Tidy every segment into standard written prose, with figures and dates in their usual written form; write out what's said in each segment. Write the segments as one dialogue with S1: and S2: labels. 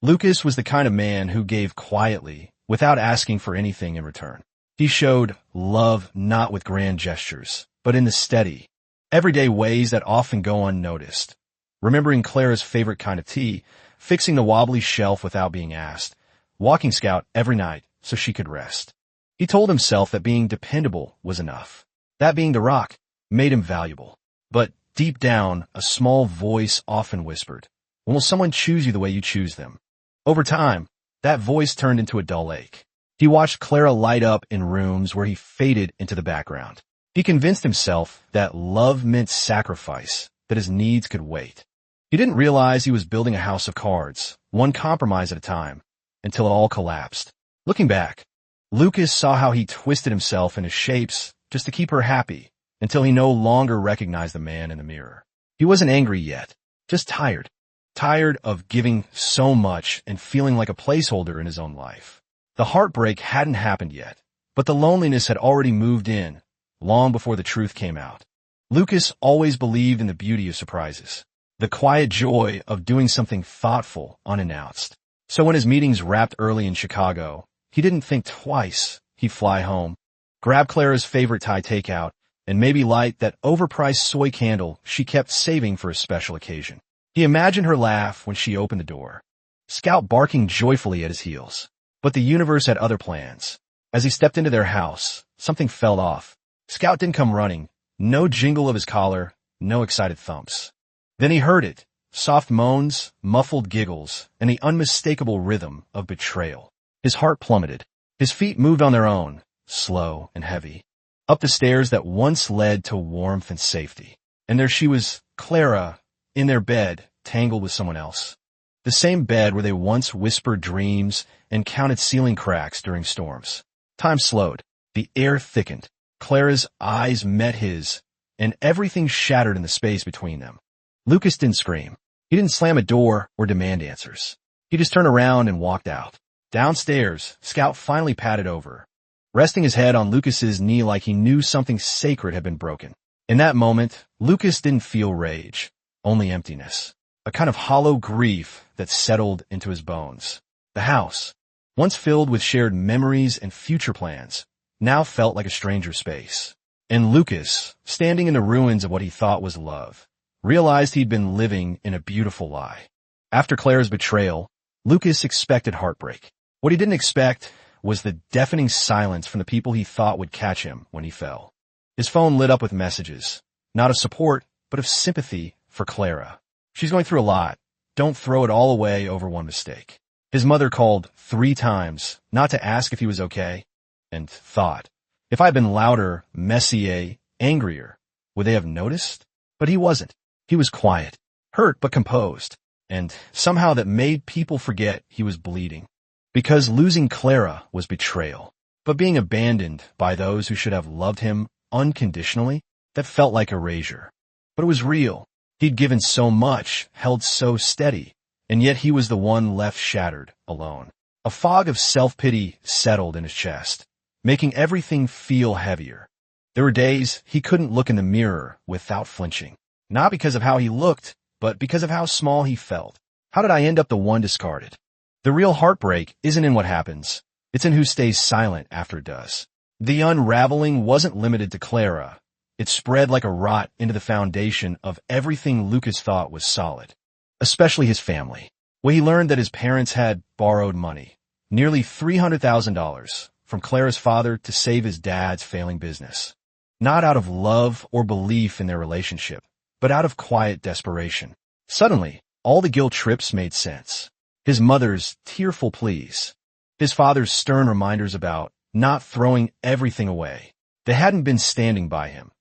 S1: Lucas was the kind of man who gave quietly, without asking for anything in return. He showed love not with grand gestures, but in the steady, everyday ways that often go unnoticed. Remembering Clara's favorite kind of tea, fixing the wobbly shelf without being asked, walking Scout every night so she could rest. He told himself that being dependable was enough. That being the rock made him valuable. But deep down, a small voice often whispered, "When will someone choose you the way you choose them?" Over time, that voice turned into a dull ache. He watched Clara light up in rooms where he faded into the background. He convinced himself that love meant sacrifice, that his needs could wait. He didn't realize he was building a house of cards, one compromise at a time, until it all collapsed. Looking back, Lucas saw how he twisted himself into shapes just to keep her happy, until he no longer recognized the man in the mirror. He wasn't angry yet, just tired. Tired of giving so much and feeling like a placeholder in his own life. The heartbreak hadn't happened yet, but the loneliness had already moved in, long before the truth came out. Lucas always believed in the beauty of surprises, the quiet joy of doing something thoughtful unannounced. So when his meetings wrapped early in Chicago, he didn't think twice. He'd fly home, grab Clara's favorite Thai takeout, and maybe light that overpriced soy candle she kept saving for a special occasion. He imagined her laugh when she opened the door, Scout barking joyfully at his heels. But the universe had other plans. As he stepped into their house, something fell off. Scout didn't come running, no jingle of his collar, no excited thumps. Then he heard it, soft moans, muffled giggles, and the unmistakable rhythm of betrayal. His heart plummeted. His feet moved on their own, slow and heavy, up the stairs that once led to warmth and safety. And there she was, Clara, in their bed, tangled with someone else. The same bed where they once whispered dreams and counted ceiling cracks during storms. Time slowed. The air thickened. Clara's eyes met his, and everything shattered in the space between them. Lucas didn't scream. He didn't slam a door or demand answers. He just turned around and walked out. Downstairs, Scout finally patted over, resting his head on Lucas's knee like he knew something sacred had been broken. In that moment, Lucas didn't feel rage, only emptiness. A kind of hollow grief that settled into his bones. The house, once filled with shared memories and future plans, now felt like a stranger space. And Lucas, standing in the ruins of what he thought was love, realized he'd been living in a beautiful lie. After Clara's betrayal, Lucas expected heartbreak. What he didn't expect was the deafening silence from the people he thought would catch him when he fell. His phone lit up with messages, not of support, but of sympathy for Clara. "She's going through a lot. Don't throw it all away over one mistake." His mother called 3 times, not to ask if he was okay, and thought, if I had been louder, messier, angrier, would they have noticed? But he wasn't. He was quiet, hurt but composed, and somehow that made people forget he was bleeding. Because losing Clara was betrayal, but being abandoned by those who should have loved him unconditionally, that felt like erasure. But it was real. He'd given so much, held so steady, and yet he was the one left shattered, alone. A fog of self-pity settled in his chest, making everything feel heavier. There were days he couldn't look in the mirror without flinching. Not because of how he looked, but because of how small he felt. How did I end up the one discarded? The real heartbreak isn't in what happens. It's in who stays silent after it does. The unraveling wasn't limited to Clara. It spread like a rot into the foundation of everything Lucas thought was solid, especially his family. When he learned that his parents had borrowed money, nearly $300,000, from Clara's father to save his dad's failing business. Not out of love or belief in their relationship, but out of quiet desperation. Suddenly, all the guilt trips made sense. His mother's tearful pleas, his father's stern reminders about not throwing everything away. They hadn't been standing by him.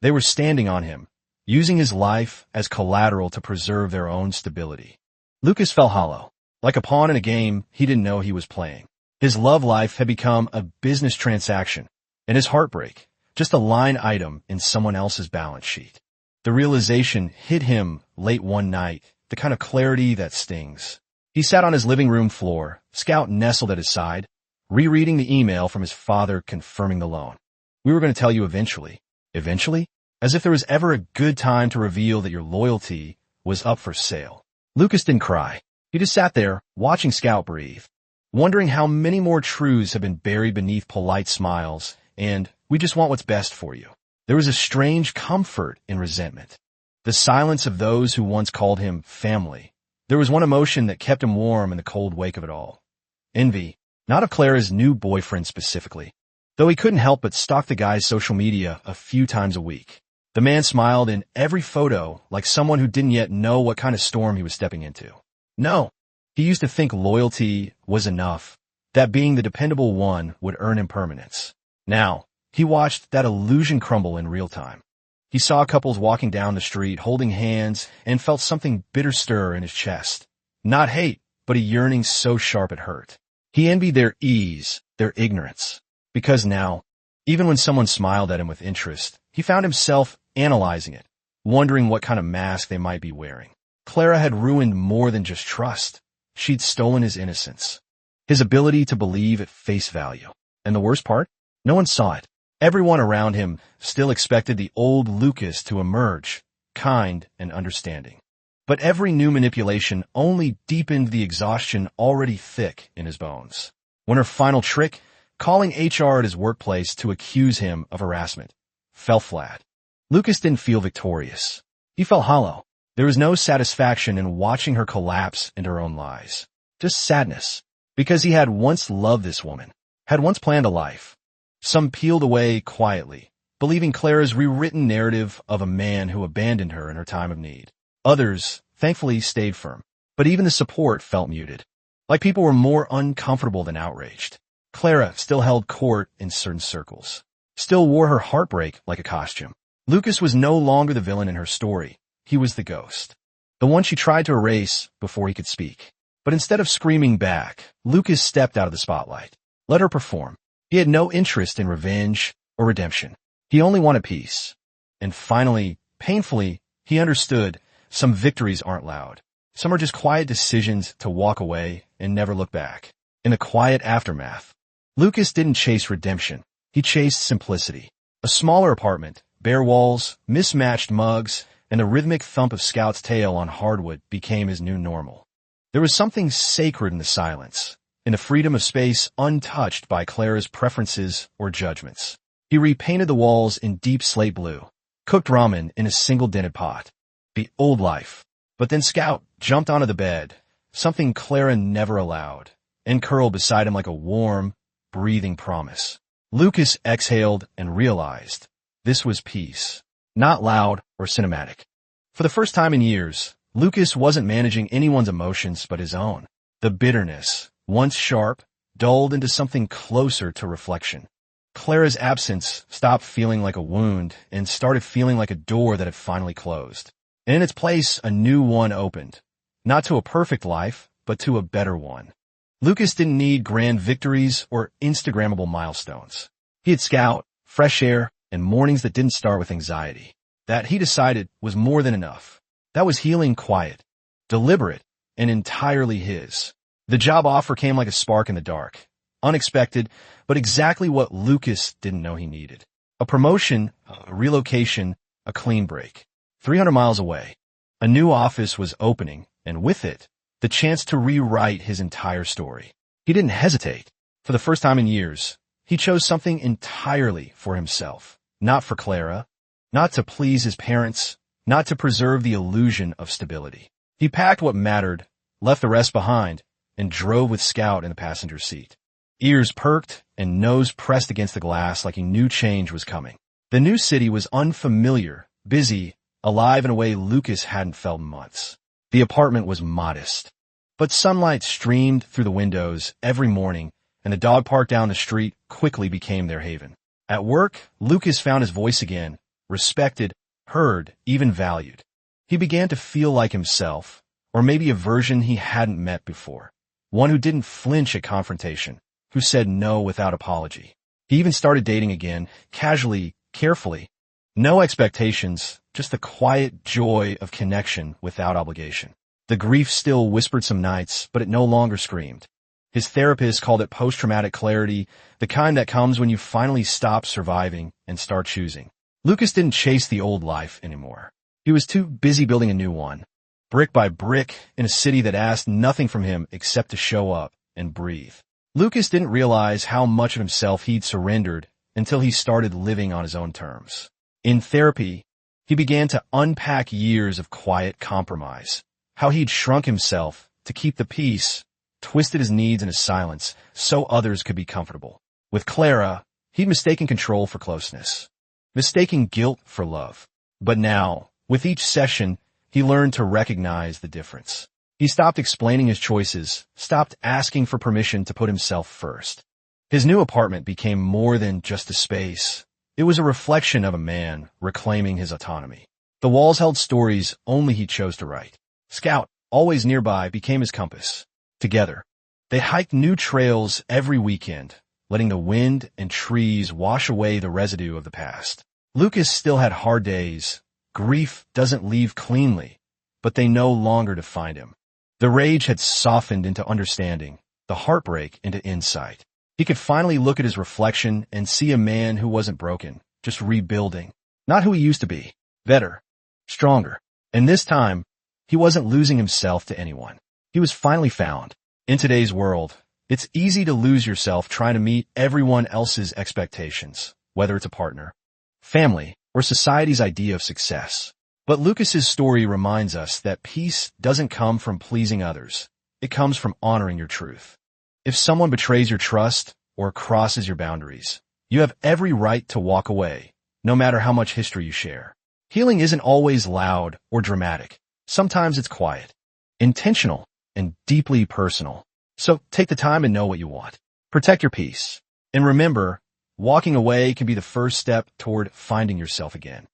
S1: They were standing on him, using his life as collateral to preserve their own stability. Lucas felt hollow, like a pawn in a game he didn't know he was playing. His love life had become a business transaction, and his heartbreak, just a line item in someone else's balance sheet. The realization hit him late one night, the kind of clarity that stings. He sat on his living room floor, Scout nestled at his side, rereading the email from his father confirming the loan. "We were going to tell you eventually." Eventually? As if there was ever a good time to reveal that your loyalty was up for sale. Lucas didn't cry. He just sat there, watching Scout breathe, wondering how many more truths have been buried beneath polite smiles and, "We just want what's best for you." There was a strange comfort in resentment. The silence of those who once called him family. There was one emotion that kept him warm in the cold wake of it all. Envy, not of Clara's new boyfriend specifically, though he couldn't help but stalk the guy's social media a few times a week. The man smiled in every photo like someone who didn't yet know what kind of storm he was stepping into. No, he used to think loyalty was enough, that being the dependable one would earn him permanence. Now, he watched that illusion crumble in real time. He saw couples walking down the street holding hands and felt something bitter stir in his chest. Not hate, but a yearning so sharp it hurt. He envied their ease, their ignorance. Because now, even when someone smiled at him with interest, he found himself analyzing it, wondering what kind of mask they might be wearing. Clara had ruined more than just trust. She'd stolen his innocence, his ability to believe at face value. And the worst part? No one saw it. Everyone around him still expected the old Lucas to emerge, kind and understanding. But every new manipulation only deepened the exhaustion already thick in his bones. When her final trick, calling HR at his workplace to accuse him of harassment, fell flat. Lucas didn't feel victorious. He felt hollow. There was no satisfaction in watching her collapse into her own lies. Just sadness. Because he had once loved this woman, had once planned a life. Some peeled away quietly, believing Clara's rewritten narrative of a man who abandoned her in her time of need. Others, thankfully, stayed firm. But even the support felt muted. Like people were more uncomfortable than outraged. Clara still held court in certain circles. Still wore her heartbreak like a costume. Lucas was no longer the villain in her story. He was the ghost. The one she tried to erase before he could speak. But instead of screaming back, Lucas stepped out of the spotlight. Let her perform. He had no interest in revenge or redemption. He only wanted peace. And finally, painfully, he understood some victories aren't loud. Some are just quiet decisions to walk away and never look back. In the quiet aftermath, Lucas didn't chase redemption. He chased simplicity. A smaller apartment, bare walls, mismatched mugs, and the rhythmic thump of Scout's tail on hardwood became his new normal. There was something sacred in the silence, in the freedom of space untouched by Clara's preferences or judgments. He repainted the walls in deep slate blue, cooked ramen in a single dented pot. The old life. But then Scout jumped onto the bed, something Clara never allowed, and curled beside him like a warm, breathing promise. Lucas exhaled and realized this was peace, not loud or cinematic. For the first time in years, Lucas wasn't managing anyone's emotions but his own. The bitterness, once sharp, dulled into something closer to reflection. Clara's absence stopped feeling like a wound and started feeling like a door that had finally closed. And in its place, a new one opened. Not to a perfect life, but to a better one. Lucas didn't need grand victories or Instagrammable milestones. He had Scout, fresh air, and mornings that didn't start with anxiety. That, he decided, was more than enough. That was healing quiet, deliberate, and entirely his. The job offer came like a spark in the dark. Unexpected, but exactly what Lucas didn't know he needed. A promotion, a relocation, a clean break. 300 miles away. A new office was opening, and with it, the chance to rewrite his entire story. He didn't hesitate. For the first time in years, he chose something entirely for himself. Not for Clara, not to please his parents, not to preserve the illusion of stability. He packed what mattered, left the rest behind, and drove with Scout in the passenger seat. Ears perked and nose pressed against the glass like he knew change was coming. The new city was unfamiliar, busy, alive in a way Lucas hadn't felt in months. The apartment was modest, but sunlight streamed through the windows every morning, and the dog park down the street quickly became their haven. At work, Lucas found his voice again, respected, heard, even valued. He began to feel like himself, or maybe a version he hadn't met before. One who didn't flinch at confrontation, who said no without apology. He even started dating again, casually, carefully. No expectations, just the quiet joy of connection without obligation. The grief still whispered some nights, but it no longer screamed. His therapist called it post-traumatic clarity, the kind that comes when you finally stop surviving and start choosing. Lucas didn't chase the old life anymore. He was too busy building a new one. brick by brick, in a city that asked nothing from him except to show up and breathe. Lucas didn't realize how much of himself he'd surrendered until he started living on his own terms. In therapy, he began to unpack years of quiet compromise, how he'd shrunk himself to keep the peace, twisted his needs into silence so others could be comfortable. With Clara, he'd mistaken control for closeness, mistaking guilt for love. But now, with each session, he learned to recognize the difference. He stopped explaining his choices, stopped asking for permission to put himself first. His new apartment became more than just a space. It was a reflection of a man reclaiming his autonomy. The walls held stories only he chose to write. Scout, always nearby, became his compass. Together, they hiked new trails every weekend, letting the wind and trees wash away the residue of the past. Lucas still had hard days. Grief doesn't leave cleanly, but they no longer defined him. The rage had softened into understanding, the heartbreak into insight. He could finally look at his reflection and see a man who wasn't broken, just rebuilding. Not who he used to be. Better. Stronger. And this time, he wasn't losing himself to anyone. He was finally found. In today's world, it's easy to lose yourself trying to meet everyone else's expectations, whether it's a partner, family, or society's idea of success. But Lucas's story reminds us that peace doesn't come from pleasing others. It comes from honoring your truth. If someone betrays your trust or crosses your boundaries, you have every right to walk away, no matter how much history you share. Healing isn't always loud or dramatic. Sometimes it's quiet, intentional, and deeply personal. So take the time and know what you want. Protect your peace. And remember, walking away can be the first step toward finding yourself again.